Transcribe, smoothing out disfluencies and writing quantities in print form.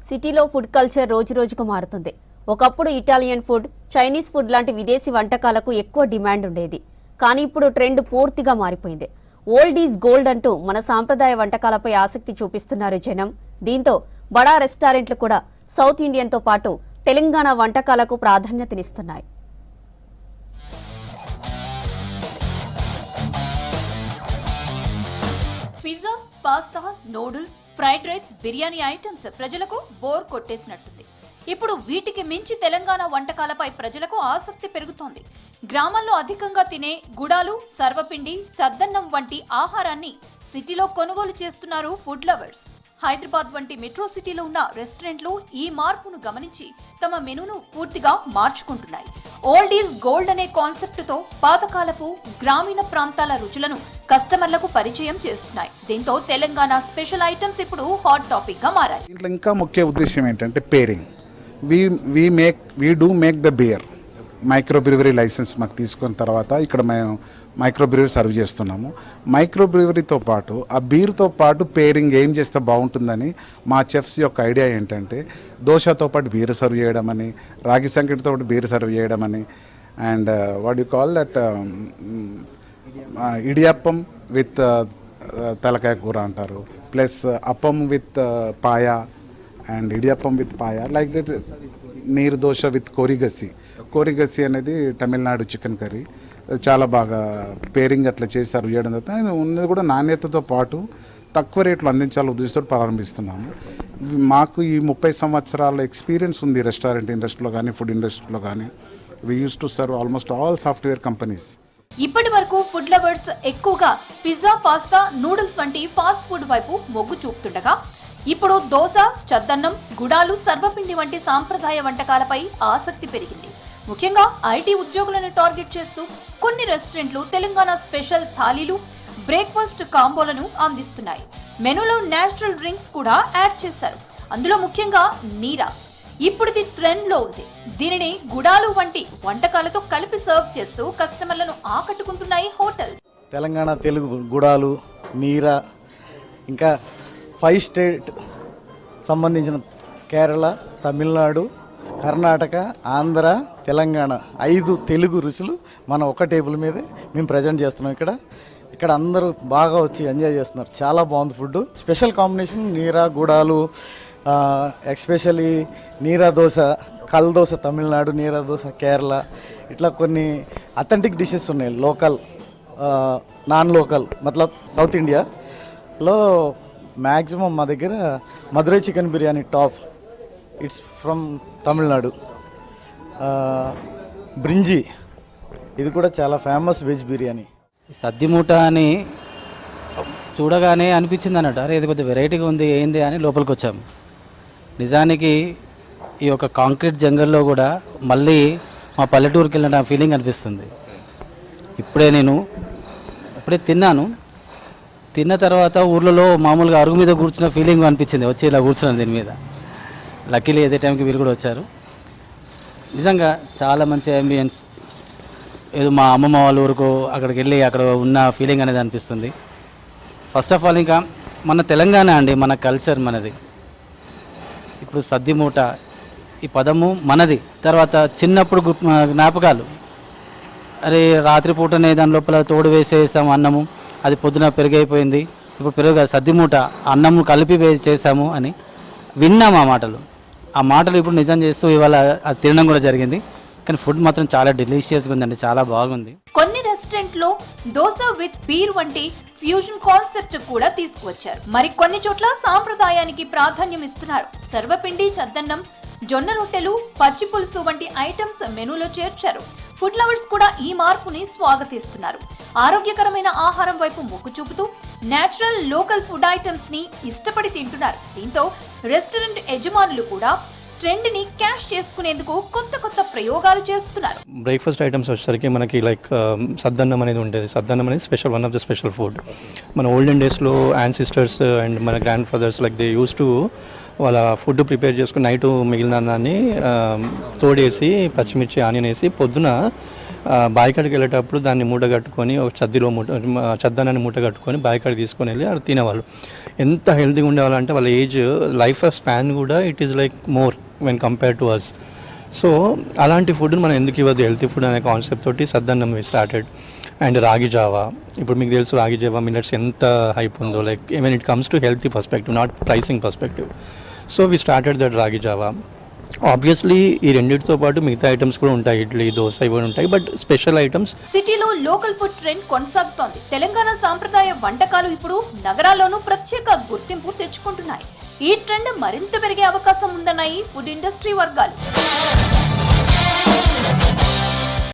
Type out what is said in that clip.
సిటీలో food culture రోజురోజుకు మారుతుంది. ఒకప్పుడు ఇటాలియన్ ఫుడ్, చైనీస్ ఫుడ్ లాంటి విదేశీ వంటకాలకు ఎక్కువ డిమాండ్ ఉండేది. కానీ ఇప్పుడు ట్రెండ్ పూర్తిగా మారిపోయింది. ఓల్డ్ ఈజ్ గోల్డ్ అంటూ మన సాంప్రదాయ వంటకాలపై ఆసక్తి చూపిస్తున్నారు జనం. దీంతో బడా రెస్టారెంట్లు కూడా సౌత్ ఇండియన్తో పాటు తెలంగాణ వంటకాలకు ప్రాధాన్యతనిస్తున్నాయి. Pizza, pasta, noodles, fried rice, biryani items ప్రజలకు బోర్ కొట్టేసినట్టుంది. ఇప్పుడు వీటికి మించి తెలంగాణ వంటకాలపై ప్రజలకు ఆసక్తి పెరుగుతోంది. గ్రామాల్లో అధికంగా తినే గుడాలు, సర్వపిండి, చద్దన్నం వంటి ఆహారాన్ని సిటీలో కొనుగోలు చేస్తున్నారు ఫుడ్ లవర్స్. హైదరాబాద్ వంటి మెట్రో సిటీలో ఉన్న రెస్టారెంట్లు ఈ మార్పును గమనించి తమ మెనూను పూర్తిగా మార్చుకుంటున్నాయి. ఓల్డ్ ఈజ్ గోల్డ్ అనే కాన్సెప్ట్తో పాతకాలపు గ్రామీణ ప్రాంతాల రుచులను కస్టమర్లకు పరిచయం చేస్తున్నాయి. దీంతో తెలంగాణ స్పెషల్ ఐటమ్స్ ఇప్పుడు హాట్ టాపిక్ గా మారాయి. దీంట్లో ఇంకా ముఖ్య ఉద్దేశం ఏంటంటే pairing. we do make the beer. Microbrewery licence మాకు తీసుకున్న తర్వాత ఇక్కడ మేము మైక్రో బ్రివరీ సర్వ్ చేస్తున్నాము. మైక్రో బ్రివరీతో పాటు ఆ బీర్తో పాటు పేరింగ్ ఏం చేస్తే బాగుంటుందని మా చెఫ్స్ యొక్క ఐడియా ఏంటంటే దోశతో పాటు బీర్ సర్వ్ చేయడం అని, రాగి సంకటితో పాటు బీర్ సర్వ్ చేయడం అని, and what you call that idiyappam with talakaya kura అంటారు, plus appam with paya and idiyappam with paya, like that. Neer dosa with కోరిగసి అనేది తమిళనాడు చికెన్ కర్రీ, చాలా బాగా పేరింగ్ అట్లా చేసి సర్వ్ చేయడం తర్వాత ఉన్నది కూడా నాణ్యతతో పాటు తక్కువ రేట్లు అందించాలని ఉద్దేశంతో ప్రారంభిస్తున్నాము. మాకు ఈ 30 సంవత్సరాల ఎక్స్పీరియన్స్ ఉంది రెస్టారెంట్ ఇండస్ట్రీలో కానీ ఫుడ్ ఇండస్ట్రీలో కానీ. We use to serve almost all software companies. ఇప్పటి వరకు ఫుడ్ లవర్స్ ఎక్కువగా పిజ్జా, పాస్తా, నూడిల్స్ వంటి ఫాస్ట్ ఫుడ్ వైపు మొగ్గు చూపుతుండగా ఇప్పుడు దోశ, చద్దన్నం, గుడాలు, సర్వపిండి వంటి సాంప్రదాయ వంటకాలపై ఆసక్తి పెరిగింది. ముఖ్యంగా ఐటీ ఉద్యోగులను టార్గెట్ చేస్తూ కొన్ని రెస్టారెంట్లు తెలంగాణ స్పెషల్ థాలీలు, బ్రేక్ఫాస్ట్ కాంబోలను అందిస్తున్నాయి. మెనూలో నేచురల్ డ్రింక్స్ కూడా యాడ్ చేశారు. అందులో ముఖ్యంగా నీరా ఇప్పుడు ఇది ట్రెండ్ లో ఉంది. దీనిని గుడాలు వంటి వంటకాలతో కలిపి సర్వ్ చేస్తూ కస్టమర్లను ఆకట్టుకుంటున్నాయి హోటల్. తెలంగాణ తెలుగు గుడాలు, నీరా, ఇంకా 5 స్టేట్ సంబంధించిన కేరళ, తమిళనాడు, కర్ణాటక, ఆంధ్ర, తెలంగాణ 5 తెలుగు రుచులు మనం ఒక టేబుల్ మీదే మేము ప్రజెంట్ చేస్తున్నాం. ఇక్కడ అందరూ బాగా వచ్చి ఎంజాయ్ చేస్తున్నారు. చాలా బాగుంది ఫుడ్. స్పెషల్ కాంబినేషన్ నీరా, గుడాలు, ఎస్పెషల్లీ నీరా దోశ, కల్ దోశ తమిళనాడు, నీరా దోశ కేరళ, ఇట్లా కొన్ని అథెంటిక్ డిషెస్ ఉన్నాయి. లోకల్, నాన్ లోకల్, మతలబ్ సౌత్ ఇండియాలో మ్యాక్సిమం మా దగ్గర Madurai chicken biryani top, it's from Tamil Nadu. Brinji, ఇది కూడా చాలా ఫేమస్ వెజ్ బిర్యానీ. సద్దిమూట అని చూడగానే అనిపించింది అన్నట్టు, అరే ఇది కొద్దిగా వెరైటీగా ఉంది ఏంది అని లోపలికి వచ్చాము. నిజానికి ఈ యొక్క కాంక్రీట్ జంగల్లో కూడా మళ్ళీ మా పల్లెటూరుకి వెళ్ళిన ఫీలింగ్ అనిపిస్తుంది. ఇప్పుడే తిన్న తర్వాత ఊర్లలో మామూలుగా అరుగు మీద కూర్చున్న ఫీలింగ్ అనిపించింది. వచ్చి ఇలా కూర్చున్నాను దీని మీద. లక్కీలీ ఏదే టైంకి వీళ్ళు కూడా వచ్చారు. నిజంగా చాలా మంచి అంబియన్స్. ఏదో మా అమ్మమ్మ వాళ్ళ ఊరుకు అక్కడికి వెళ్ళి అక్కడ ఉన్న ఫీలింగ్ అనేది అనిపిస్తుంది. ఫస్ట్ ఆఫ్ ఆల్ ఇంకా మన తెలంగాణ అండి, మన కల్చర్ మనది. ఇప్పుడు సద్దిమూట ఈ పదము మనది. తర్వాత చిన్నప్పుడు జ్ఞాపకాలు, అరే రాత్రిపూటనే దాని లోపల తోడు వేసేసాము అన్నము, అది పొద్దున పెరుగైపోయింది, ఇప్పుడు పెరుగు సద్దిమూట అన్నము కలిపి చేసాము అని విన్నాము. ఆ మాటలు ఇప్పుడు నిజం చేస్తూ ఇవాళ అది తినడం కూడా జరిగింది. కానీ ఫుడ్ మాత్రం చాలా డెలిషియస్గా ఉందండి, చాలా బాగుంది. కొన్ని రెస్టారెంట్లో దోశ విత్ బీర్ వంటి ఫ్యూజన్ కాన్సెప్ట్ కూడా తీసుకువచ్చారు. మరి కొన్ని చోట్ల సాంప్రదాయానికి ప్రాధాన్యం ఇస్తున్నారు. సర్వపిండి, చద్దన్నం, జొన్న రొట్టెలు, పచ్చి పులుసు వంటి ఐటమ్స్ మెనూలో చేర్చారు. ఫుడ్ లవర్స్ కూడా ఈ మార్పుని స్వాగతిస్తున్నారు. ఆరోగ్యకరమైన ఆహారం వైపు మొగ్గు చూపుతూ నేచురల్ లోకల్ ఫుడ్ ఐటమ్స్ ని ఇష్టపడి తింటున్నారు. దీంతో రెస్టారెంట్ యజమానులు కూడా ట్రెండ్ ని క్యాష్ చేసుకునేందుకు కొత్త ప్రయోగాలు చేస్తున్నారు. బ్రేక్ఫాస్ట్ ఐటమ్స్ వచ్చేసరికి మనకి లైక్ సద్దన్నం అనేది ఉంటుంది. సద్దన్నం అనేది special, one of the special food. మన ఓల్డెన్ డేస్లో యాన్సిస్టర్స్ అండ్ మన grandfathers like they use to వాళ్ళ ఫుడ్ ప్రిపేర్ చేసుకుని నైట్ మిగిలిన అన్నాన్ని తోడేసి పచ్చిమిర్చి ఆనియన్ వేసి పొద్దున బాయికాడికి వెళ్ళేటప్పుడు దాన్ని మూట కట్టుకొని ఒక చద్దనాన్ని మూట కట్టుకొని బాయికాడికి తీసుకొని వెళ్ళి అక్కడ తినేవాళ్ళు. ఎంత హెల్తీగా ఉండేవాళ్ళంటే వాళ్ళ ఏజ్ లైఫ్ స్పాన్ కూడా it is like more when compare to us. So అలాంటి ఫుడ్ని మనం ఎందుకు ఇవ్వద్దు, హెల్తీ ఫుడ్ అనే కాన్సెప్ట్ తోటి సద్దన్నం స్టార్టెడ్. అండ్ రాగి జావా, ఇప్పుడు మీకు తెలుసు రాగి జావా మిల్లెట్స్ ఎంత హైప్ ఉందో, like even it comes to healthy perspective, not pricing perspective. So we started that రాగి జావా. ఆబ్వియస్లీ ఈ రెండింటితో పాటు మిగతా ఐటమ్స్ కూడా ఉంటాయి, ఇడ్లీ దోశ ఇవి ఉంటాయి, బట్ స్పెషల్ ఐటమ్స్. సిటీలో లోకల్ ఫుడ్ ట్రెండ్ కొనసాగుతోంది. తెలంగాణ సాంప్రదాయ వంటకాలు ఇప్పుడు నగరాల్లోనూ ప్రత్యేక గుర్తింపు తెచ్చుకుంటున్నాయి. ఈ ట్రెండ్ మరింత పెరిగే అవకాశం ఉందన్నాయి ఫుడ్ ఇండస్ట్రీ వర్గాలు.